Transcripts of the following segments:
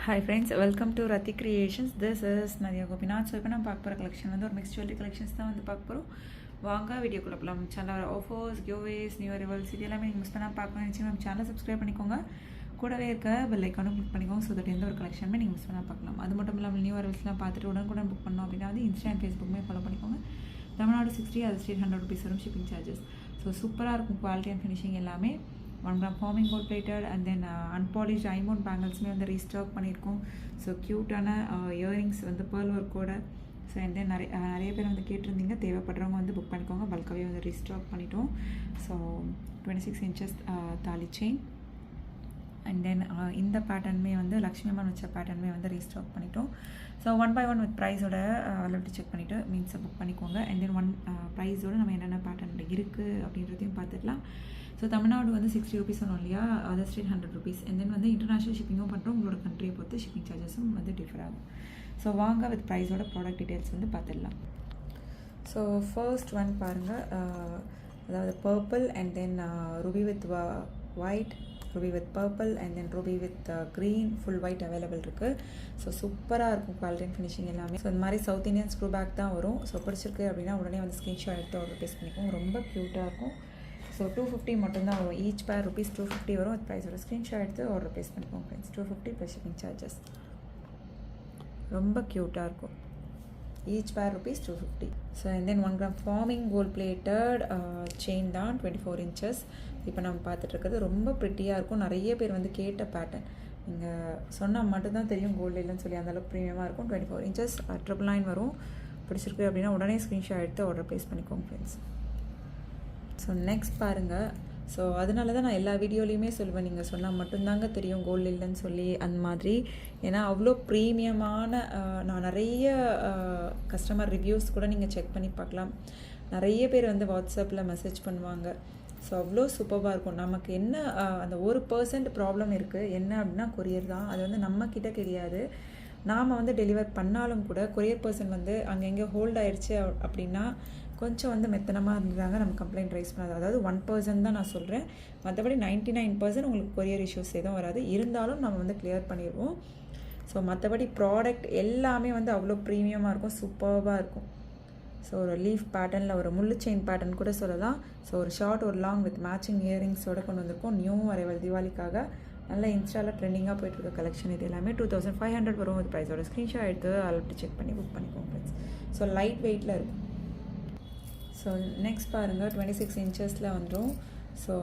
Hi friends, welcome to Rati Creations. This is Nadia Gopinath. So இப்போ நம்ம பார்க்க போகிற கலெக்ஷன் வந்து ஒரு மிக்ஸ் ஜுவல்லரி கலெக்ஷன்ஸ் தான் வந்து பார்க்க போகிறோம். வாங்க வீடியோக்குள்ள போகலாம். Channel offers, giveaways, new arrivals இது எல்லாமே நீங்கள் மிஸ் பண்ணால் பார்க்கணும்னு நினச்சிங்கன்னா நம்ம சேனலை சப்ஸ்கிரைப் பண்ணிக்கோங்க. கூடவே இருக்க பெல் ஐக்கானும் கிளிக் பண்ணிக்கோங்க. ஸோ தட் எந்த ஒரு கலெக்ஷனுமே நீங்கள் மிஸ் பண்ணால் பார்க்கலாம். அது மட்டும் இல்லாமல் நியூ அரைவல்ஸ்லாம் பார்த்துட்டு உடனுக்குடன் புக் பண்ணோம் அப்படின்னா வந்து இன்ஸ்டா அண்ட் ஃபேஸ்புக்குமே ஃபாலோ பண்ணிக்கோங்க. தமிழ்நாடு 60, அது ஸ்டேட் 100 rupees வரும் ஷிப்பிங் சார்ஜஸ். ஸோ சூப்பராக இருக்கும் குவாலிட்டி அண்ட் ஃபினிஷிங் எல்லாமே. 1 gram forming gold plated and then unpolished diamond bangles me வந்து ரீஸ்டாக் பண்ணியிருக்கோம். ஸோ க்யூட்டான இயரிங்ஸ் வந்து பேர்ல் ஒர்க்கோட. ஸோ அண்ட் தென் நிறைய பேர் வந்து கேட்டிருந்தீங்க, தேவைப்படுறவங்க வந்து புக் பண்ணிக்கோங்க. பல்காகவே வந்து ரீஸ்டாக் பண்ணிட்டோம். ஸோ 26 inches தாலி செயின் அண்ட் தென் இந்த பேட்டர்னுமே வந்து லக்ஷ்மி அம்மன் வச்ச பேட்டர்னுமே வந்து ரீஸ்டாக் பண்ணிட்டோம். ஸோ 1 by 1 வித் ப்ரைஸோட அவைலபிலிட்டி செக் பண்ணிவிட்டு மீன்ஸை புக் பண்ணிக்கோங்க. அண்ட் தென் ப்ரைஸோடு நம்ம என்னென்ன பேட்டர்ன் இருக்குது அப்படின்றதையும் பார்த்துக்கலாம். ஸோ தமிழ்நாடு வந்து 60 rupees சொன்னோம் இல்லையா, other state 100 rupees. And then வந்து இன்டர்நேஷ்னல் ஷிப்பிங்கும் பண்ணுறோம். உங்களோட கண்ட்ரியை பொறுத்து ஷிப்பிங் சார்ஜஸும் வந்து டிஃபர் ஆகும். ஸோ வாங்க வித் ப்ரைஸோட ப்ராடக்ட் டீட்டெயில்ஸ் வந்து பார்த்துடலாம். ஸோ ஃபர்ஸ்ட் ஒன் பாருங்கள், அதாவது purple and then Ruby with white, Ruby with purple and then Ruby with green, full white available இருக்குது. ஸோ சூப்பராக இருக்கும் குவாலிட்டி அண்ட் ஃபினிஷிங் எல்லாமே. ஸோ இந்த மாதிரி சவுத் இந்தியன் ஸ்க்ரூ பேக் தான் வரும். ஸோ பிடிச்சிருக்கு அப்படின்னா உடனே வந்து ஸ்க்ரீன்ஷாட் எடுத்து ஆர்டர் ப்ளேஸ் பண்ணிக்கோங்க. ரொம்ப க்யூட்டாக இருக்கும். ஸோ 250 மட்டும்தான் வரும். ஈச் பேர் rupees 250 வரும். அது ப்ரைஸோட ஸ்க்ரீன்ஷாட் எடுத்து ஆர்டர் ப்ளேஸ் பண்ணிக்கோங்க ஃப்ரெண்ட்ஸ். 250 plus shipping charges. ரொம்ப க்யூட்டாக இருக்கும். ஈச் பேர் rupees 250. So and then 1 gram forming gold plated chain தான் 24 inches. இப்போ நம்ம பார்த்துட்ருக்கிறது ரொம்ப ப்ரிட்டியாக இருக்கும். நிறைய பேர் வந்து கேட்ட பேட்டர்ன். நீங்கள் சொன்னால் மட்டும்தான் தெரியும் கோல்டு இல்லைன்னு சொல்லி, அந்தளவுக்கு ப்ரீமியமாக இருக்கும். 24 inches 999 வரும். பிடிச்சிருக்கு அப்படின்னா உடனே ஸ்க்ரீன்ஷாட் எடுத்து ஆர்டர் ப்ளேஸ் பண்ணிக்கோங்க ஃப்ரெண்ட்ஸ். ஸோ நெக்ஸ்ட் பாருங்கள். ஸோ அதனால தான் நான் எல்லா வீடியோலையுமே சொல்லுவேன், நீங்கள் சொன்னால் மட்டும்தாங்க தெரியும் கோல்டு இல்லைன்னு சொல்லி அந்த மாதிரி. ஏன்னா அவ்வளோ ப்ரீமியமான நான் நிறைய கஸ்டமர் ரிவ்யூஸ் கூட நீங்கள் செக் பண்ணி பார்க்கலாம். நிறைய பேர் வந்து வாட்ஸ்அப்பில் மெசேஜ் பண்ணுவாங்க. ஸோ அவ்வளோ சூப்பராக இருக்கும். நமக்கு என்ன அந்த 1% ப்ராப்ளம் இருக்குது என்ன அப்படின்னா கொரியர் தான். அது வந்து நம்மக்கிட்ட கிடையாது. நாம் வந்து டெலிவர் பண்ணாலும் கூட கொரியர் பர்சன் வந்து அங்கங்கே ஹோல்ட் ஆயிடுச்சு அப்படின்னா கொஞ்சம் வந்து மெத்தனமாக இருந்தாங்க, நம்ம கம்ப்ளைண்ட் ரைஸ் பண்ணாது. அதாவது 1% தான் நான் சொல்கிறேன். மற்றபடி 99% உங்களுக்கு கொரியர் இஷ்யூஸ் எதுவும் வராது. இருந்தாலும் நம்ம வந்து கிளியர் பண்ணிடுவோம். ஸோ மற்றபடி ப்ராடக்ட் எல்லாமே வந்து அவ்வளோ ப்ரீமியமாக இருக்கும், சூப்பராக இருக்கும். ஸோ ஒரு லீஃப் பேட்டர்னில் ஒரு முள்ளு செயின் பேட்டர்ன் கூட சொல்லலாம். ஸோ ஒரு ஷார்ட் ஒரு லாங் வித் மேட்சிங் இயரிங்ஸோடு கொண்டு வந்திருக்கோம். நியூ அரைவல் தீபாவளிக்காக நல்ல இன்ஸ்டாவில் ட்ரெண்டிங்காக போய்ட்டுருக்க கலெக்ஷன். இது எல்லாமே 2500 வரும். வித் ப்ரைஸோட ஸ்க்ரீன்ஷாட் எடுத்து அலர்ட்டு செக் பண்ணி புக் பண்ணிக்கோங்க ஃப்ரெண்ட்ஸ். ஸோ லைட் வெயிட்டில் இருக்கும். ஸோ நெக்ஸ்ட் பாருங்கள், 26 inches வந்துடும். ஸோ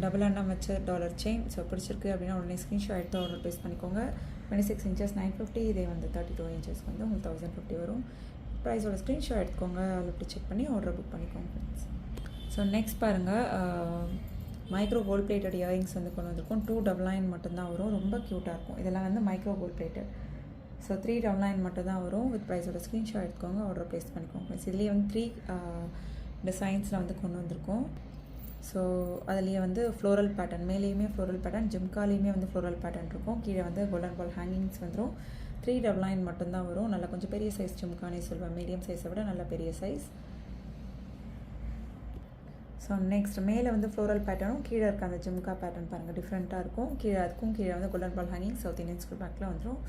டபுள் அண்ணம் வச்ச டாலர் செயின். ஸோ பிடிச்சிருக்கு அப்படின்னா உடனே ஸ்க்ரீன்ஷாட் எடுத்து ஆர்டர் ப்ளேஸ் பண்ணிக்கோங்க. 26 inches 950. இதே வந்து 32 inches வந்து உங்களுக்கு 1050 வரும். ப்ரைஸோட ஸ்க்ரீன்ஷாட் எடுத்துக்கோங்க, அதில் செக் பண்ணி ஆர்டர் புக் பண்ணிக்கோங்க ஃப்ரெண்ட்ஸ். ஸோ நெக்ஸ்ட் பாருங்கள், மைக்ரோ கோல்ட் பிளேட்டட் இயரிங்ஸ் வந்து கொண்டு வந்திருக்கோம். 299 மட்டும்தான் வரும். ரொம்ப க்யூட்டாக இருக்கும். இதெல்லாம் வந்து மைக்ரோ கோல்ட் பிளேட்டட். ஸோ 399 மட்டும் தான் வரும். வித் ப்ரைஸோட ஸ்க்ரீன்ஷாட் எடுத்துக்கோங்க, ஆர்டர் ப்ளேஸ் பண்ணிக்கோங்க. இதுலேயே வந்து 3 டிசைன்ஸில் வந்து கொண்டு வந்திருக்கோம். ஸோ அதுலேயே வந்து ஃப்ளோரல் பேட்டர்ன், மேலேயுமே ஃப்ளோரல் பேட்டர்ன், ஜிம்காலேயுமே வந்து ஃப்ளோரல் பேட்டர்ன் இருக்கும். கீழே வந்து கோல்டன் பால் ஹேங்கிங்ஸ் வந்துடும். 399 மட்டும்தான் வரும். நல்லா கொஞ்சம் பெரிய சைஸ் ஜிம்கானே சொல்லுவேன். மீடியம் சைஸை விட நல்ல பெரிய சைஸ். ஸோ நெக்ஸ்ட் மேலே வந்து ஃப்ளோரல் பேட்டர்னும், கீழே இருக்க அந்த ஜிம்கா பேட்டர்ன் பாருங்கள், டிஃப்ரெண்ட்டாக இருக்கும். அதுக்கும் கீழே வந்து golden ball hanging South Indian school பேக்கில் வந்துடும்.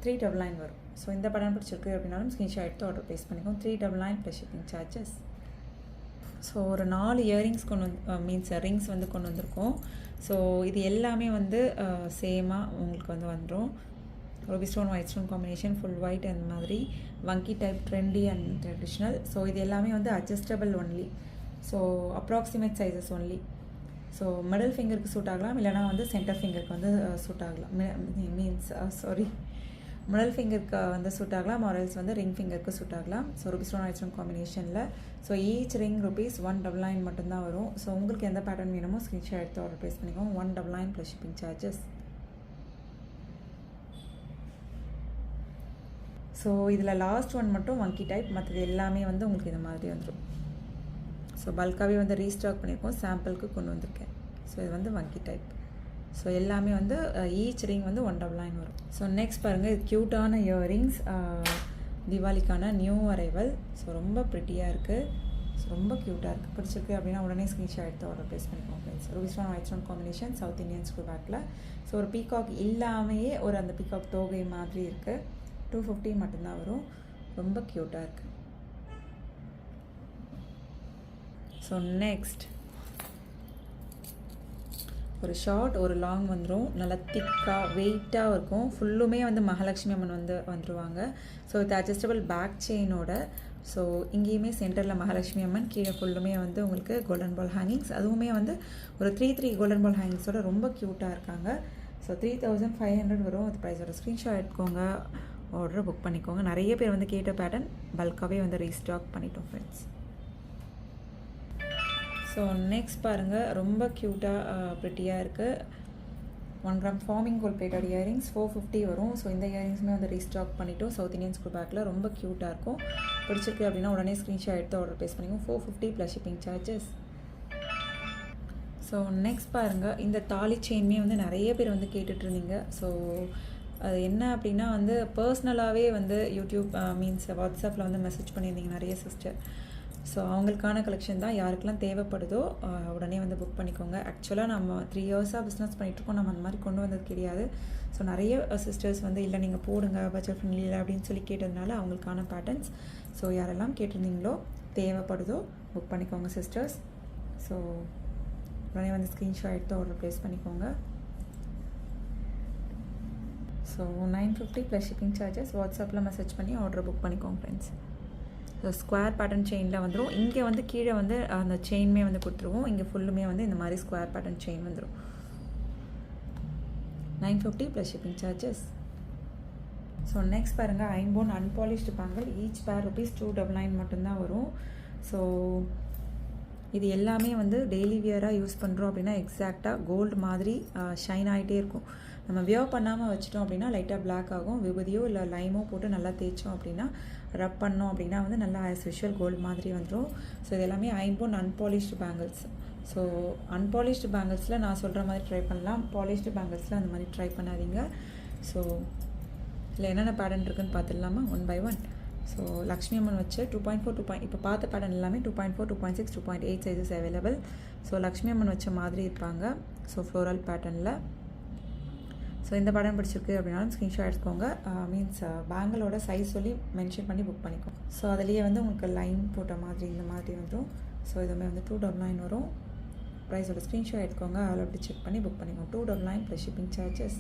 399 வரும். ஸோ இந்த படம் பிடிச்சிருக்கு அப்படின்னாலும் ஸ்க்ரீன்ஷாட் எடுத்து ஆர்டர் ப்ளேஸ் பண்ணிக்கோங்க. 399 ப்ளஸ் ஷிப்பிங் சார்ஜஸ். ஸோ ஒரு 4 இயரிங்ஸ் கொண்டு மீன்ஸ் ரிங்ஸ் வந்து கொண்டு வந்திருக்கோம். ஸோ இது எல்லாமே வந்து சேமாக உங்களுக்கு வந்து வந்துடும். Ruby stone white stone combination, full white அந்த மாதிரி வங்கி type, trendy and traditional. So இது எல்லாமே வந்து adjustable only. So approximate sizes only. So middle ஃபிங்கருக்கு சூட் ஆகலாம், இல்லைனா வந்து சென்டர் ஃபிங்கருக்கு வந்து சூட் ஆகலாம். மிடில் ஃபிங்கருக்கு வந்து சூட் ஆகலாம், ஆர்எல்ஸ் வந்து ரிங் ஃபிங்கருக்கு சூட் ஆகலாம். So Ruby stone white stone காம்பினேஷனில். ஸோ ஈச் ரிங் rupees 199 மட்டும்தான் வரும். ஸோ உங்களுக்கு எந்த பேட்டர்ன் வேணுமோ ஸ்க்ரீன்ஷாட் எடுத்து ஆர்டர் ப்ளேஸ் பண்ணிக்கோங்க. 199 ப்ளஸ் ஷிப்பிங் சார்ஜஸ். ஸோ இதில் லாஸ்ட் ஒன் மட்டும் வங்கி டைப், மற்றது எல்லாமே வந்து உங்களுக்கு இந்த மாதிரி வந்துடும். ஸோ பல்காகவே வந்து ரீஸ்டாக் பண்ணியிருக்கோம், சாம்பிளுக்கு கொண்டு வந்திருக்கேன். ஸோ இது வந்து வங்கி டைப். ஸோ எல்லாமே வந்து ஈச் ரிங் வந்து 199 வரும். ஸோ நெக்ஸ்ட் பாருங்கள், இது க்யூட்டான இயரிங்ஸ், தீபாவளிக்கான நியூ அரைவல். ஸோ ரொம்ப ப்ரிட்டியாக இருக்குது. ஸோ ரொம்ப க்யூட்டாக இருக்குது. பிடிச்சிருக்கு அப்படின்னா உடனே ஸ்க்ரீன்ஷாட் எடுத்து ஆர்டர் ப்ளேஸ் பண்ணிக்கோங்க friends. Ruby stone white stone combination, south Indian school பேக்கில். ஸோ ஒரு பீகாக் இல்லாமையே ஒரு அந்த பீகாக் தோகை மாதிரி இருக்குது. 250 மட்டும்தான் வரும். ரொம்ப க்யூட்டாக இருக்குது. ஸோ நெக்ஸ்ட் ஒரு ஷார்ட் ஒரு லாங் வந்துடும். நல்லா திக்காக வெயிட்டாக இருக்கும். ஃபுல்லுமே வந்து மகாலட்சுமி அம்மன் வந்துடுவாங்க. ஸோ இது அட்ஜஸ்டபிள் பேக் செயினோட. ஸோ இங்கேயுமே சென்டரில் மகாலட்சுமி அம்மன், கீழே ஃபுல்லுமே வந்து உங்களுக்கு கோல்டன் பால் ஹேங்கிங்ஸ். அதுவுமே வந்து ஒரு 3 கோல்டன் பால் ஹேங்கிங்ஸோட ரொம்ப க்யூட்டாக இருக்காங்க. ஸோ 3500 வரும். அது ப்ரைஸோட ஸ்க்ரீன்ஷாட் எடுத்துக்கோங்க, ஆர்டரை புக் பண்ணிக்கோங்க. நிறைய பேர் வந்து கேட்ட பேட்டர்ன் பல்காகவே வந்து ரீஸ்டாக் பண்ணிட்டோம் ஃப்ரெண்ட்ஸ். ஸோ நெக்ஸ்ட் பாருங்கள், ரொம்ப க்யூட்டாக ப்ரிட்டியாக இருக்குது. 1 gram farming gold plated earrings 450 வரும். ஸோ இந்த இயரிங்ஸுமே வந்து ரீஸ்டாக் பண்ணிட்டோம். சவுத் இந்தியன் ஸ்கூல் பேக்கில் ரொம்ப க்யூட்டாக இருக்கும். பிடிச்சிருக்கு அப்படின்னா உடனே ஸ்க்ரீன்ஷாட் எடுத்து ஆர்டர் ப்ளேஸ் பண்ணிக்கோங்க. 450 plus shipping charges. So next பாருங்கள், இந்த தாலி செயின்மே வந்து நிறைய பேர் வந்து கேட்டுட்ருந்தீங்க. ஸோ அது என்ன அப்படின்னா வந்து பர்சனலாகவே வந்து யூடியூப் மீன்ஸ் வாட்ஸ்அப்பில் வந்து மெசேஜ் பண்ணியிருந்தீங்க நிறைய சிஸ்டர். ஸோ அவங்களுக்கான கலெக்ஷன் தான். யாருக்கெல்லாம் தேவைப்படுதோ உடனே வந்து புக் பண்ணிக்கோங்க. ஆக்சுவலாக நம்ம 3 இயர்ஸாக பிஸ்னஸ் பண்ணிகிட்ருக்கோம். நம்ம அந்த மாதிரி கொண்டு வந்தது கிடையாது. ஸோ நிறைய சிஸ்டர்ஸ் வந்து இல்லை நீங்கள் போடுங்க பட்ஜெட் ஃப்ரெண்ட்லி இல்லை அப்படின்னு சொல்லி கேட்டதுனால அவங்களுக்கான பேட்டர்ன்ஸ். ஸோ யாரெல்லாம் கேட்டிருந்தீங்களோ தேவைப்படுதோ புக் பண்ணிக்கோங்க சிஸ்டர்ஸ். ஸோ உடனே வந்து ஸ்க்ரீன்ஷாட் எடுத்து ஆர்டர் ப்ளேஸ் பண்ணிக்கோங்க. So 950 plus shipping charges. வாட்ஸ்அப்பில் மெசேஜ் பண்ணி ஆர்டர் புக் பண்ணிக்கோங்க ஃப்ரெண்ட்ஸ். ஸோ ஸ்கொயர் பேட்டர்ன் செயினில் வந்துடும். இங்கே வந்து கீழே வந்து அந்த செயின்மே வந்து கொடுத்துருவோம். இங்கே ஃபுல்லுமே வந்து இந்த மாதிரி ஸ்கொயர் பேட்டர்ன் செயின் வந்துடும். 950 plus shipping charges. So next பாருங்கள், ஐம்போன் அன்பாலிஷ்டு பேங்கிள். ஈச் பேர் ₹299 மட்டும்தான் வரும். ஸோ இது எல்லாமே வந்து டெய்லி வியராக யூஸ் பண்ணுறோம் அப்படின்னா எக்ஸாக்டாக கோல்டு மாதிரி ஷைன் ஆகிட்டே இருக்கும். நம்ம வியர் பண்ணாமல் வச்சிட்டோம் அப்படின்னா லைட்டாக பிளாக் ஆகும். விபூதியோ இல்லை லைமோ போட்டு நல்லா தேய்ச்சோம் அப்படின்னா ரப் பண்ணோம் அப்படின்னா வந்து நல்லா ஆஸ் யூஷுவல் கோல்டு மாதிரி வந்துடும். ஸோ இது எல்லாமே ஐம்போன் அன்பாலிஷ்டு பேங்கிள்ஸ். ஸோ அன்பாலிஷ்டு பேங்கிள்ஸில் நான் சொல்கிற மாதிரி ட்ரை பண்ணலாம். பாலிஷ்டு பேங்கிள்ஸில் அந்த மாதிரி ட்ரை பண்ணாதீங்க. ஸோ இதில் என்னென்ன பேட்டர்ன் இருக்குதுன்னு பார்த்துடலாமா one by one. So Lakshmi Amman வச்சு 2.4 இப்போ பார்த்த பேட்டர்ன் எல்லாமே 2.4 2.6 2.8 sizes available. So Lakshmi Amman வச்ச மாதிரி இருப்பாங்க. ஸோ ஃப்ளோரல் பேட்டர்னில். ஸோ இந்த பேட்டர்ன் பிடிச்சிருக்கு அப்படின்னாலும் ஸ்க்ரீன்ஷாட் எடுத்துக்கோங்க. மீன்ஸ் பேங்கிளோட சைஸ் சொல்லி மென்ஷன் பண்ணி புக் பண்ணிக்கோங்க. ஸோ அதுலேயே வந்து உங்களுக்கு லைன் போட்ட மாதிரி இந்த மாதிரி வந்துடும். ஸோ இதுவுமே வந்து 299 வரும். ப்ரைஸோட ஸ்க்ரீன்ஷாட் எடுத்துக்கோங்க. அதில் அப்படி செக் பண்ணி புக் பண்ணிக்கோங்க. 299 plus shipping charges.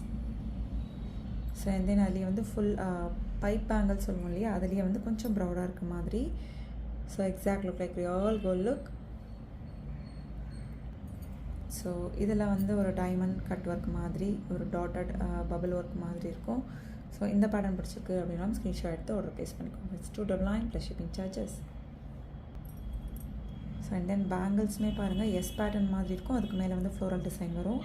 So and தென் அதுலேயே வந்து ஃபுல் பைப் பேங்கிள் சொல்லுவோம் இல்லையா, அதுலேயே வந்து கொஞ்சம் ப்ரௌடாக இருக்க மாதிரி. So exact look like real gold look. So இதில் வந்து ஒரு டைமண்ட் கட் ஒர்க் மாதிரி ஒரு டாட்டட் பபிள் ஒர்க் மாதிரி இருக்கும். ஸோ இந்த பேட்டர்ன் பிடிச்சிருக்கு அப்படின்னாலும் ஸ்க்ரீன்ஷாட் எடுத்து ஆர்டர் ப்ளேஸ் பண்ணிக்கோங்க. It's 299 plus shipping charges. So and then பேங்கிள்ஸுமே பாருங்கள் எஸ் பேட்டர்ன் மாதிரி இருக்கும். அதுக்கு மேலே வந்து ஃப்ளோரல் டிசைன் வரும்.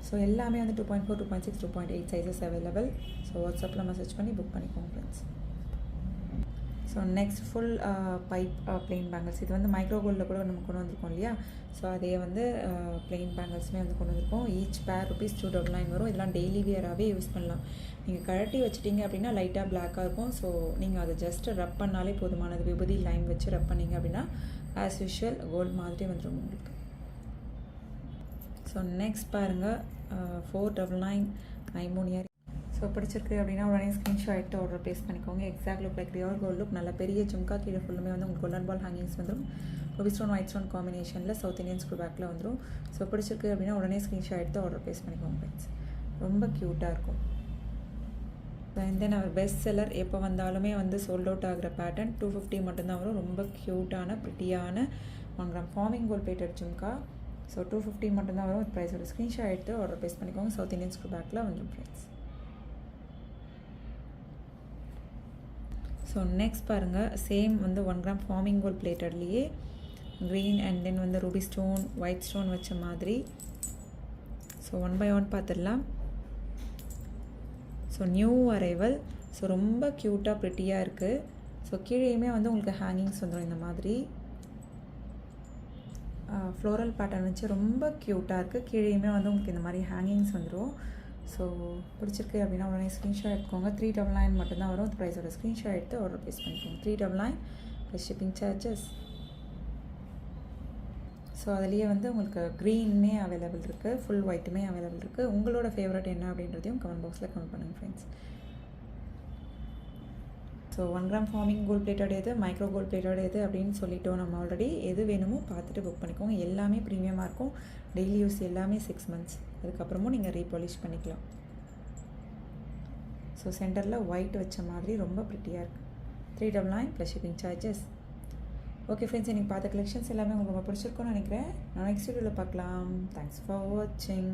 ஸோ எல்லாமே வந்து 2.4 2.6 2.8 சைஸஸ் அவைலபிள். ஸோ வாட்ஸ்அப்பில் மெசேஜ் பண்ணி புக் பண்ணிக்கோங்க friends. So next full pipe plain bangles. இது வந்து மைக்ரோ கோல்டில் கூட நம்ம கொண்டு வந்திருக்கோம் இல்லையா. ஸோ அதே வந்து பிளெயின் பேங்கிள்ஸுமே வந்து கொண்டு வந்திருக்கோம். ஈச் பேர் ₹299 வரும். இதெல்லாம் டெய்லி வியராகவே யூஸ் பண்ணலாம். நீங்கள் கழட்டி வச்சிட்டிங்க அப்படின்னா லைட்டாக பிளாக்காக இருக்கும். ஸோ நீங்கள் அதை ஜஸ்ட்டு ரப் பண்ணாலே போதுமானது. விபூதி லைன் வச்சு ரப் பண்ணிங்க அப்படின்னா ஆஸ் யூஷுவல் கோல்டு மாதிரி வந்துடும் உங்களுக்கு. ஸோ நெக்ஸ்ட் பாருங்கள் 499 ஐம்போன் இயரிங். ஸோ பிடிச்சிருக்கு அப்படின்னா உடனே ஸ்க்ரீன்ஷாட் எடுத்து ஆர்டர் ப்ளேஸ் பண்ணிக்கோங்க. Exact look like real gold look. நல்ல பெரிய ஜும்கா, கீழே ஃபுல்லுமே வந்து உங்களுக்கு கோல்டன் பால் ஹேங்கிங்ஸ் வந்துடும். ரூபி ஸ்டோன் ஒயிட் ஸ்டோன் காம்பினேஷனில் சவுத் இந்தியன் ஸ்கூல் பேக்கில் வந்துடும். ஸோ பிடிச்சிருக்கு அப்படின்னா உடனே ஸ்க்ரீன்ஷாட் எடுத்து ஆர்டர் ப்ளேஸ் பண்ணிக்கோங்க ஃப்ரெண்ட்ஸ். ரொம்ப க்யூட்டாக இருக்கும். And then our best seller எப்போ வந்தாலுமே வந்து சோல்ட் அவுட் ஆகிற பேட்டர்ன் 250 மட்டும்தான் வரும். ரொம்ப க்யூட்டான ப்ரிட்டியான 1 gram farming gold plated jhumka. So 250 மட்டும்தான் வரும். ப்ரைஸோட ஸ்க்ரீன்ஷாட் எடுத்து ஆர்டர் ப்ளேஸ் பண்ணிக்கோங்க. சவுத் இந்தியன் ஸ்கூல் பேக்கில் வந்துடும் ஃப்ரெண்ட்ஸ். ஸோ நெக்ஸ்ட் பாருங்கள், சேம் வந்து 1 கிராம் ஃபார்மிங் கோல்ட் பிளேட்டட்லேயே க்ரீன் அண்ட் தென் வந்து ரூபி ஸ்டோன் ஒயிட் ஸ்டோன் வச்ச மாதிரி. ஸோ ஒன் பை ஒன் பார்த்துடலாம். So new arrival. ஸோ ரொம்ப க்யூட்டாக ப்ரிட்டியாக இருக்குது. ஸோ கீழேயுமே வந்து உங்களுக்கு ஹேங்கிங்ஸ் வந்துடும் இந்த மாதிரி. ஃப்ளோரல் பேட்டர்ன் வச்சு ரொம்ப க்யூட்டாக இருக்குது. கீழேயுமே வந்து உங்களுக்கு இந்த மாதிரி ஹேங்கிங்ஸ் வந்துடும். ஸோ பிடிச்சிருக்கு அப்படின்னா உடனே ஸ்க்ரீன்ஷாட் எடுத்துக்கோங்க. 399 மட்டும்தான் வரும். ப்ரைஸோட ஸ்க்ரீன்ஷாட் எடுத்து ஆர்டர் ப்ளேஸ் பண்ணிக்கோங்க. 399 ப்ளஸ் ஷிப்பிங் சார்ஜஸ். ஸோ அதுலேயே வந்து உங்களுக்கு க்ரீனுமே அவைலபிள் இருக்குது, ஃபுல் ஒயிட்டுமே அவைலபிள் இருக்குது. உங்களோட ஃபேவரட் என்ன அப்படின்றதையும் கமெண்ட் பாக்ஸில் கமெண்ட் பண்ணுங்கள் friends. So 1 gram farming gold plated எது, மைக்ரோ கோல்ட் பிளேட்டட் எது அப்படின்னு சொல்லிட்டோம் நம்ம ஆல்ரெடி. எது வேணுமோ பார்த்துட்டு புக் பண்ணிக்கோங்க. எல்லாமே ப்ரீமியமாக இருக்கும். டெய்லி யூஸ் எல்லாமே 6 மந்த்ஸ். அதுக்கப்புறமும் நீங்கள் ரீபாலிஷ் பண்ணிக்கலாம். ஸோ சென்டரில் ஒயிட் வச்ச மாதிரி ரொம்ப ப்ரிட்டியாக இருக்குது. 399 plus shipping charges. Okay friends, எனக்கு பார்த்த கலெக்ஷன்ஸ் எல்லாமே உங்களுக்கு ரொம்ப பிடிச்சிருக்கும்னு நினைக்கிறேன். நான் நெக்ஸ்ட் வீடியோவில் பார்க்கலாம். தேங்க்ஸ் ஃபார் வாட்சிங்.